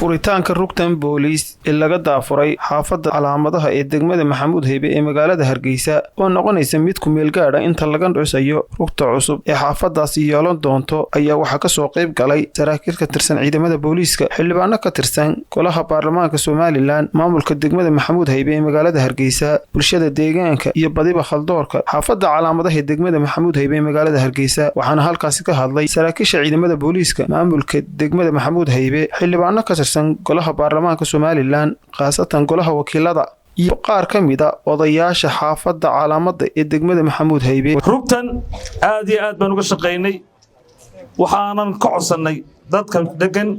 furitaanka rugtan booliis ee laga daafuray xaafadda calaamadaha ee degmada Maxamuud Haybe ee magaalada Hargeysa oo noqonaysa mid ku meel gaar ah inta laga dhisayo rugta cusub ee xaafadaasi yeelan doonto ayaa waxa ka soo qayb galay saraakiil ka tirsan ciidamada booliiska xildhibaano ka tirsan golaha baarlamaanka Soomaaliland maamulka degmada Maxamuud Haybe ee magaalada Hargeysa bulshada deegaanka iyo badiba khaldoorka xaafadda calaamadaha ee degmada Maxamuud Haybe ee magaalada Hargeysa waxaana halkaas ka hadlay saraakiisha ciidamada booliiska maamulka degmada Maxamuud Haybe xildhibaano ka tirsan golaha baarlamaanka Soomaaliland qaasatan golaha wakiilada iyo qaar ka mid ah odayaasha xaafadda calaamada ee degmada Maxamuud Haybe rugtan aad iyo aad baan uga shaqeynay waxaanan ka codsanay dadka degan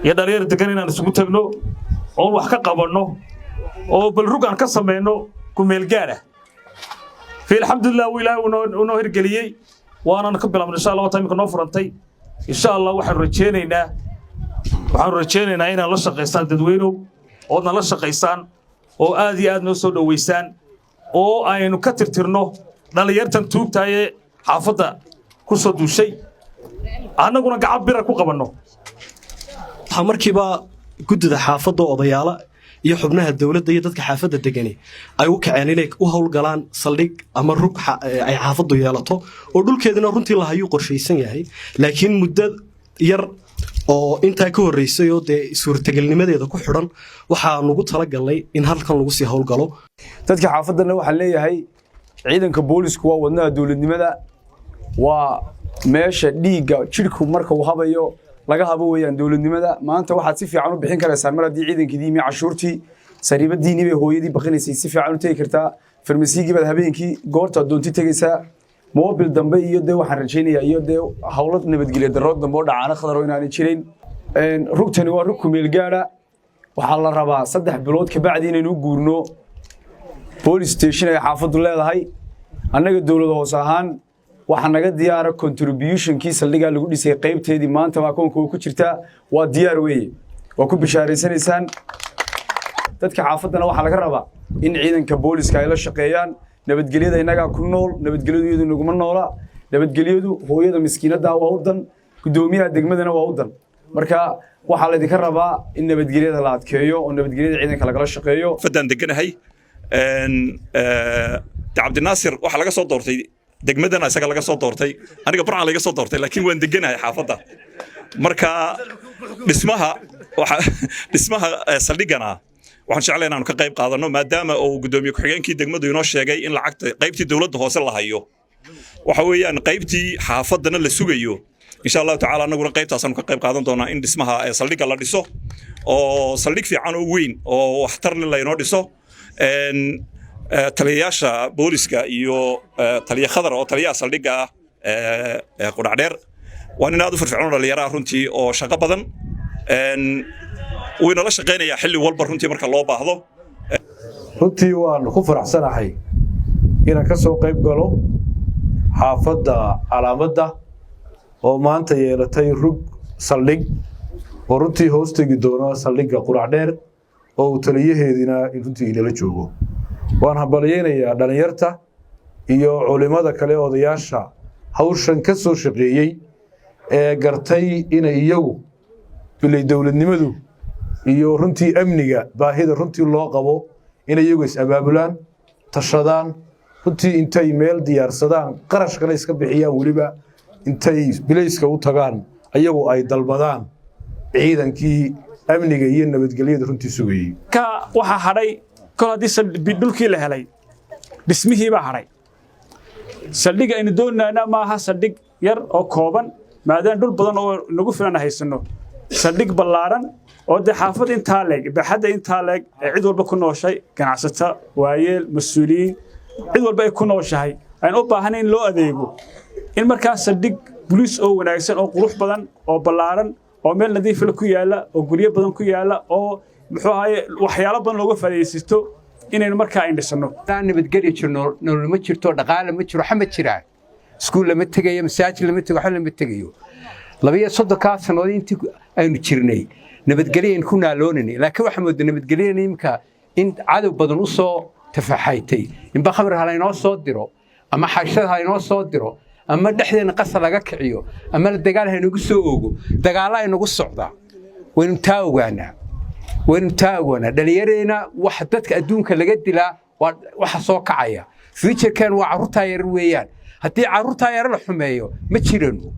iyo dhalinyarada degan inaan isugu tagno oo wax ka qabanno oo bal rug aan ka sameeyno ku meel gaar ah alxamdulillah ilaahay uu hirgeliyay waana ka bilaabnay insha Allah taimka noo furantay insha Allah waxaan rajeenaynaa inaan la shaqeystaan dadweynow oo la shaqeystaan oo aad iyo aad noo soo dhaweysaan oo aynu ka tirtirno dhalinyartan tuugtaay xaafadda ku soo duushay annaguna gacab bira ku qabanno waxa markiiba gudida xaafadda odayaala iyo xubnaha dawladda iyo dadka xaafadda degani ay u kaceen inay u hawlgalaan saldhig ama rug ay xaafaddu yeelato oo dhulkeedina runtii la hayo qorsheysan yahay laakiin muddo yar oo inta ka horeysay oo suurtagalnimadeeda ku xiran waxa lagu tala galay in halkan lagu sii hawlgalo dadka xaafadana waxa leeyahay ciidanka booliisku waa wadnaha dawladnimada waa meesha dhiiga jirku marka uu habayo laga habo weeyaan dawladnimada maanta waxaad si fiican u bixin karaysaa mar haddii ciidankii mi cashuurtii sariibadiini bay hooyadii baqinaysay si fiican u tagi kartaa farmasiigii baad habeenkii goorta doonti tagaysaa موبيل دمبي يده وحرجيني يده حولت نبتقلي درود دمبو دعانا خضروا إناني جرين ركتني وركم الجارة وحلا ربع صدح بلود كبعدين نقولنو بوليس ستيشن يحافظ الله هاي أنا قد دولة وصاهان وحنا قد ديار contribution كيس اللي قال لقولي سيقيم تهدي ما أنت ما كون كوكشرتا وديار وي وكوب بشاري سنة تذكر حافظنا وحلا ربع إن عيدن كبوليس كايلا شقيان nabadgelyada inaga ku nool nabadgelyadu naguma noola nabadgelyadu hooyada miskiinada waa wadan gudoomiyaha degmadana waa wadan marka waxa la idinka rabaa in nabadgelyada la adkeeyo oo nabadgelyada ciidanka laga shaqeeyo fadan deganahay Cabdinaasir waxa laga soo doortay degmadana isaga laga soo doortay aniga Burca laga soo doortay laakiin waan deganahay xaafadda marka dhismaha saldhigana waxaan jeclahay inaan ka qayb qaadano maadaama uu gudoomiye ku-xigeenkii degmadu inoo sheegay in lacagta qaybtii dawladda hoose la hayo waxa weeyaan qaybtii xaafadana la sugayo insha Allah taala anaguna qaybtaas aan ka qayb qaadan doonaa in dhismaha saldhigga la dhiso oo saldhig fiican oo weyn oo waxtar leh inoo dhiso taliyayaasha booliska iyo taliya khadar oo taliyaha saldhigga qudhacdheer waan inaad u firfircoon dhalinyaro runtii oo shaqo badan وين الله شقينا يا حلي والبر runtii marka loo baahdo runtii waan ku faraxsanahay inaan ka soo qayb galo xaafadda calaamada oo maanta yeelatay rug saldhig oo runtii hoostagi doona saldhigga quracdheer oo taliyaheedina runtii inala joogo waan habalyeynaya dhalinyarta iyo culimada kale odayaasha hawshan ka soo shaqeeyay ee gartay inay iyagu bilay dawladnimadu iyo runtii amniga baahida runtii loo qabo inay iyagu is abaabulaan tashadaan runtii intay meel diyaarsadaan qarash kale iska bixiyaan waliba intay bilayska u tagaan ayagu ay dalbadaan ciidankii amniga iyo nabadgelyada runtii sugayay ka waxa haray kol hadii dhulkii la helay dhismihii baa haray saldhiga aynu doonayna maaha saldhig yar oo kooban maadaama dhul badan oo nagu filan haysano saldhig ballaaran oo xaafad inta leeg baxada inta leeg cid walba ku nooshay ganacsata waayeel mas'uuliyiin cid walba ay ku nooshahay aan u baahanayn loo adeego in markaas saldhig booliis oo wanaagsan oo qurux badan oo ballaaran oo meel nadiif ah ku yaala oo guriyo badan ku yaala oo muxuu ahaye waxyaalo badan looga faa'iideysto inaynu markaa indhisano nabadgelyo jirno nolol ma jirto dhaqaale ma jiro xamad jiraan iskuul lama tagayo masaajid lama tago xal lama tagayo 32 sanadood intii aynu jirnay nabadgelyo ku naaloonay laakiin waxa moodo nabadgelyo imka in cadow badan u soo tafaxaytay in bakhabar hala inoo soo diro ama xashada hala inoo soo diro ama dhexdeena qas laga kiciyo ama dagaal ha inagu soo oogo dagaal ay nagu socda waynu taa ogaanaa dhalinyarayna waxa dadka adduunka laga dilaa waxa soo kacaya future-kan waa carruurtaa yar weeyaan haddii carruurtaa yar la xumeeyo ma jirano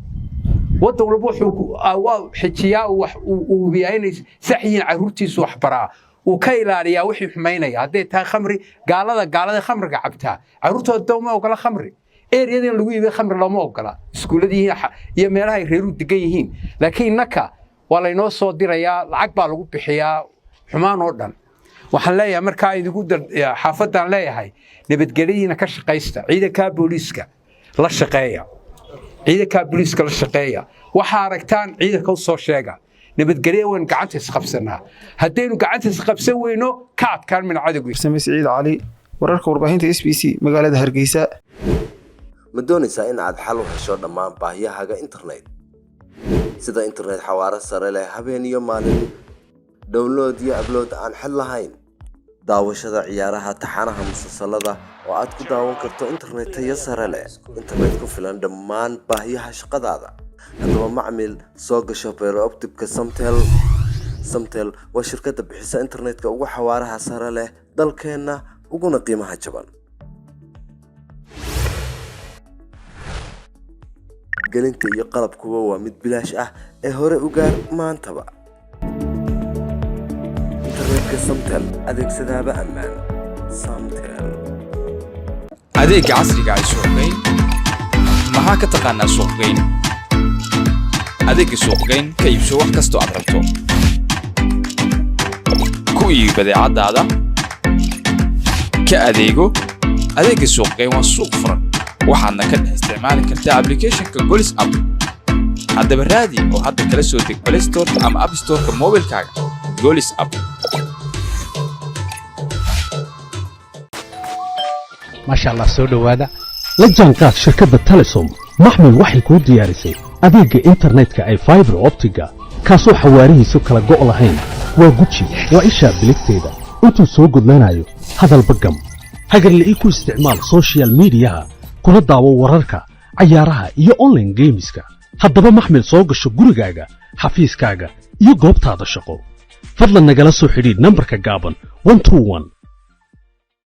waddan walba wuxuu xijiyaa uu hubiyaa inay sax yihiin carruurtiisu wax baraa uu ka ilaaliyaa wixii xumaynaya hadday tahay khamri gaalada khamriga cabtaa carruurtooda dawma ogola khamri eryada in lagu iibiyo khamri looma ogola iskuuladii iyo meelaha ay reeru degan yihiin laakiin innaka waa laynoo soo dirayaa lacag baa lagu bixiyaa xumaan oo dhan waxaan leeyahay markaa idigu xaafaddaan leeyahay nabadgelyadiina ka shaqaysta ciidankaa booliiska la shaqeeya waxaa aragtaan ciidanka u soo sheega nabadgelyo waynu gacanta isqabsanaa haddaynu gacanta isqabsan weyno ka adkaan min cadowga siciid cali wararka warbaahinta SBC magaalada Hargeysa ma doonaysaa in aad xal u hesho dhammaan baahiyahaaga internet sida internet xawaare sare leh habeen iyo maalin download iyo upload aan xad lahayn daawashada ciyaaraha taxanaha musalsalada oo aad ku daawan karto internet tayo sare leh internet ku filan dhammaan baahiyaha shaqadaada haddaba macmiil soo gasho Fiber Optic-ka Samtel waa shirkadda bixisa internetka ugu xawaaraha sare leh dalkeena uguna qiimaha jaban gelinta iyo qalabkuba waa mid bilaash ah ee hore u gaar maantaba internetka Samtel adeegsadaaba ammaan Samtel adeeg casriga ah suuqgeyn maxaa ka taqaanaa suuqgeyn adeegga suuqgeyn ka iibso wax kasta oo aad rabto ku iibi badeecadaada ka adeego adeegga suuqgeyn waa suuq furan waxaadna ka dhex isticmaali kartaa applicationka Golis app haddaba raadi oo hadda kala soo deg Play Store ama App Store-ka mobilkaaga Golis app maasha Allah soo dhawaada la jaanqaad shirkadda Telesom maxmil waxay ku diyaarisay adeegga internetka ay Fiber Optic-ga kaasoo xawaarihiisu kala go' lahayn waa guji waa isha biligteeda intuu soo gudlanayo hadalba gam hagarla ku isticmaal social media kuna daawo wararka ciyaaraha iyo online gameska haddaba maxmil soo gasho gurigaaga xafiiskaaga iyo goobtaada shaqo fadlan nagala soo xidhiidh nambarka gaaban 121